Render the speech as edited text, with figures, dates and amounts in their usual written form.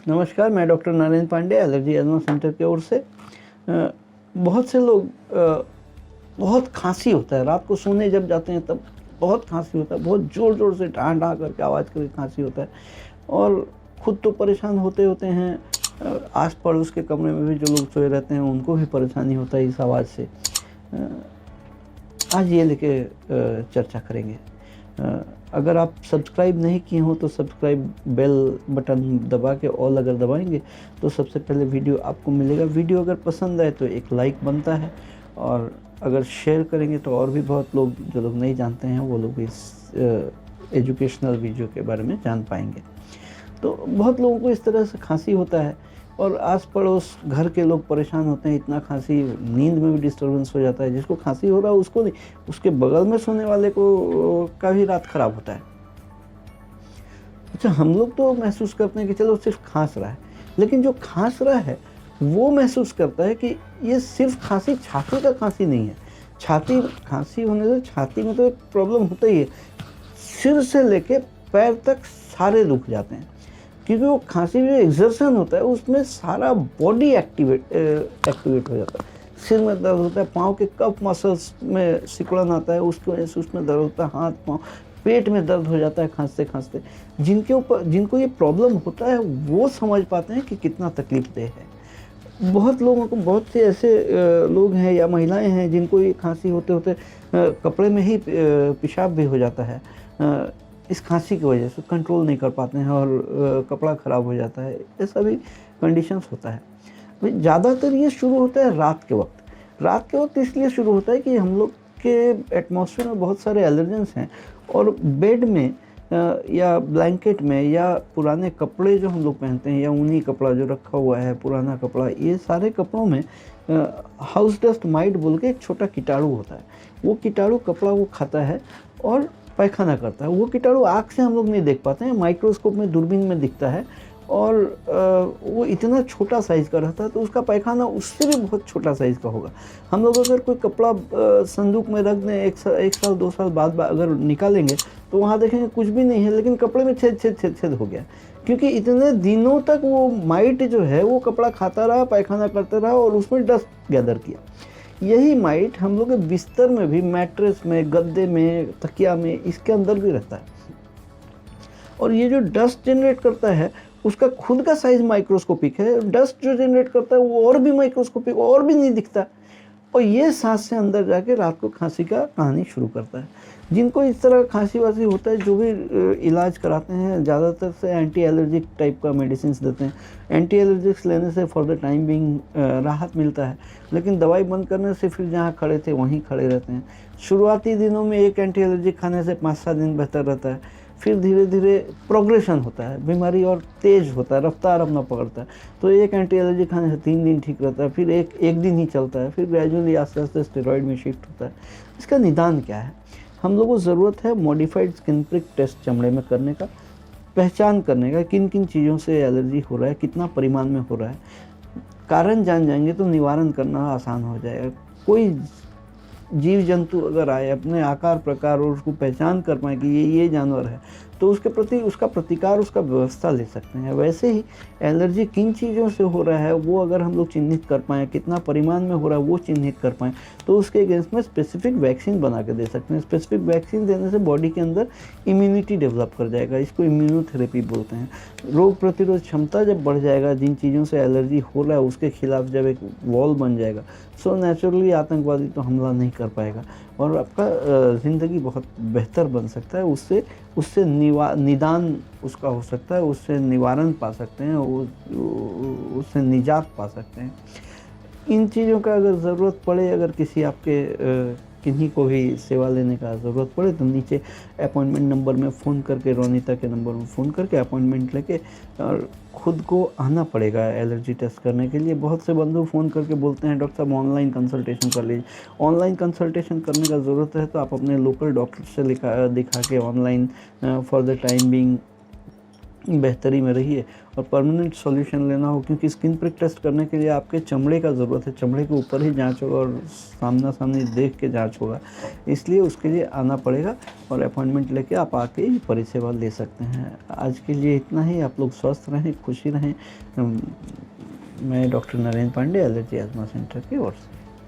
नमस्कार, मैं doctor Narayan Pandey allergy asthma centre की ओर से। बहुत से लोग बहुत खांसी होता है, रात को सोने जब जाते हैं तब बहुत खांसी होता है, बहुत ज़ोर-ज़ोर से ढाँ-ढाँ करके आवाज़ करके खांसी होता है और खुद तो परेशान होते होते हैं, आस-पड़ोस के कमरे में भी जो लोग सोए रहते हैं उनको भी परेशानी होता है इस आवाज़ से। आज ये लेके चर्चा करेंगे। अगर आप सब्सक्राइब नहीं किए हो तो सब्सक्राइब बेल बटन दबा के ऑल अगर दबाएंगे तो सबसे पहले वीडियो आपको मिलेगा। वीडियो अगर पसंद आए तो एक लाइक बनता है और अगर शेयर करेंगे तो और भी बहुत लोग जो लोग नहीं जानते हैं वो लोग भी इस एजुकेशनल वीडियो के बारे में जान पाएंगे। तो बहुत लोगों को इस तरह से खांसी होता है और आस पड़ोस घर के लोग परेशान होते हैं, इतना खांसी, नींद में भी डिस्टर्बेंस हो जाता है। जिसको खांसी हो रहा है उसको नहीं, उसके बगल में सोने वाले को का भी रात खराब होता है। अच्छा, हम लोग तो महसूस करते हैं कि चलो सिर्फ खांस रहा है, लेकिन जो खांस रहा है वो महसूस करता है कि ये सिर्फ खांसी छाती का खांसी नहीं है। छाती खांसी होने से छाती में तो एक प्रॉब्लम होता ही है, सिर से लेके पैर तक सारे रुक जाते हैं, क्योंकि वो खांसी में एक्सर्शन होता है उसमें सारा बॉडी एक्टिवेट हो जाता है। सिर में दर्द होता है, पाँव के कफ मसल्स में सिकुड़न आता है, उसकी वजह से उसमें दर्द होता है, हाथ पाँव पेट में दर्द हो जाता है खांसते खांसते। जिनको ये प्रॉब्लम होता है वो समझ पाते हैं कि कितना तकलीफदेह है। बहुत लोगों को, बहुत से ऐसे लोग हैं या महिलाएं हैं जिनको ये खांसी होते होते कपड़े में ही पेशाब भी हो जाता है। इस खांसी की वजह से कंट्रोल नहीं कर पाते हैं और कपड़ा ख़राब हो जाता है, ऐसा भी कंडीशंस होता है। भाई ज़्यादातर ये शुरू होता है रात के वक्त। रात के वक्त इसलिए शुरू होता है कि हम लोग के एटमॉस्फेयर में बहुत सारे एलर्जेंस हैं और बेड में या ब्लैंकेट में या पुराने कपड़े जो हम लोग पहनते हैं या ऊनी कपड़ा जो रखा हुआ है, पुराना कपड़ा, ये सारे कपड़ों में हाउस डस्ट माइट बोल के एक छोटा कीटाणु होता है। वो कीटाणु कपड़ा को खाता है और पैखाना करता है। वो कीटाणु आँख से हम लोग नहीं देख पाते हैं, माइक्रोस्कोप में, दूरबीन में दिखता है और वो इतना छोटा साइज़ का रहता है तो उसका पैखाना उससे भी बहुत छोटा साइज़ का होगा। हम लोग अगर कोई कपड़ा संदूक में रख दें, एक साल 2 साल बाद अगर निकालेंगे तो वहाँ देखेंगे कुछ भी नहीं है, लेकिन कपड़े में छेद हो गया, क्योंकि इतने दिनों तक वो माइट जो है वो कपड़ा खाता रहा, पैखाना करता रहा और उसमें डस्ट गैदर किया। यही माइट हम लोग के बिस्तर में भी, मैट्रेस में, गद्दे में, तकिया में, इसके अंदर भी रहता है और ये जो डस्ट जनरेट करता है उसका खुद का साइज माइक्रोस्कोपिक है। डस्ट जो जनरेट करता है वो और भी माइक्रोस्कोपिक, और भी नहीं दिखता, और ये सांस से अंदर जाके रात को खांसी का कहानी शुरू करता है। जिनको इस तरह खांसी वासी होता है, जो भी इलाज कराते हैं ज़्यादातर से एंटी एलर्जिक टाइप का मेडिसिन देते हैं। एंटी एलर्जिक्स लेने से फॉर द टाइम बिंग राहत मिलता है, लेकिन दवाई बंद करने से फिर जहाँ खड़े थे वहीं खड़े रहते हैं। शुरुआती दिनों में एक एंटी एलर्जिक खाने से 5-7 दिन बेहतर रहता है, फिर धीरे धीरे प्रोग्रेशन होता है, बीमारी और तेज़ होता है, रफ्तार अपना पकड़ता है। तो एक एंटी एलर्जी खाने से 3 दिन ठीक रहता है, फिर एक दिन ही चलता है, फिर ग्रेजुअली आस्ते आस्ते स्टेरॉइड में शिफ्ट होता है। इसका निदान क्या है? हम लोगों को ज़रूरत है मॉडिफाइड स्किन प्रिक टेस्ट चमड़े में करने का, पहचान करने का किन किन चीज़ों से एलर्जी हो रहा है, कितना परिमाण में हो रहा है। कारण जान जाएंगे तो निवारण करना आसान हो जाएगा। कोई जीव जंतु अगर आए, अपने आकार प्रकार और उसको पहचान कर पाए कि ये जानवर है, तो उसके प्रति उसका प्रतिकार, उसका व्यवस्था ले सकते हैं। वैसे ही एलर्जी किन चीज़ों से हो रहा है वो अगर हम लोग चिन्हित कर पाएँ, कितना परिमाण में हो रहा है वो चिन्हित कर पाएँ, तो उसके अगेंस्ट में स्पेसिफिक वैक्सीन बना के दे सकते हैं। स्पेसिफिक वैक्सीन देने से बॉडी के अंदर इम्यूनिटी डेवलप कर जाएगा, इसको इम्यूनोथेरेपी बोलते हैं। रोग प्रतिरोध क्षमता जब बढ़ जाएगा, जिन चीज़ों से एलर्जी हो रहा है उसके खिलाफ जब एक वॉल बन जाएगा, सो नेचुरली आतंकवादी तो हमला नहीं कर पाएगा और आपका ज़िंदगी बहुत बेहतर बन सकता है। उससे निदान उसका हो सकता है, उससे निवारण पा सकते हैं, उससे निजात पा सकते हैं। इन चीज़ों का अगर ज़रूरत पड़े, अगर किसी आपके किन्हीं को भी सेवा लेने का ज़रूरत पड़े तो नीचे अपॉइंटमेंट नंबर में फ़ोन करके, रोनिता के नंबर में फ़ोन करके अपॉइंटमेंट लेके और ख़ुद को आना पड़ेगा एलर्जी टेस्ट करने के लिए। बहुत से बंधु फ़ोन करके बोलते हैं डॉक्टर साहब ऑनलाइन कंसल्टेशन कर लीजिए। ऑनलाइन कंसल्टेशन करने का ज़रूरत है तो आप अपने लोकल डॉक्टर से दिखा के online for the time being बेहतरी में रहिए। और परमानेंट सॉल्यूशन लेना हो, क्योंकि स्किन प्रिक टेस्ट करने के लिए आपके चमड़े का ज़रूरत है, चमड़े के ऊपर ही जांच होगा और सामना सामनी देख के जांच होगा, इसलिए उसके लिए आना पड़ेगा और अपॉइंटमेंट लेके आप आके परिसेवा ले सकते हैं। आज के लिए इतना ही। आप लोग स्वस्थ रहें, खुशी रहें। मैं doctor Narendra Pandey, allergy asthma centre की ओर से।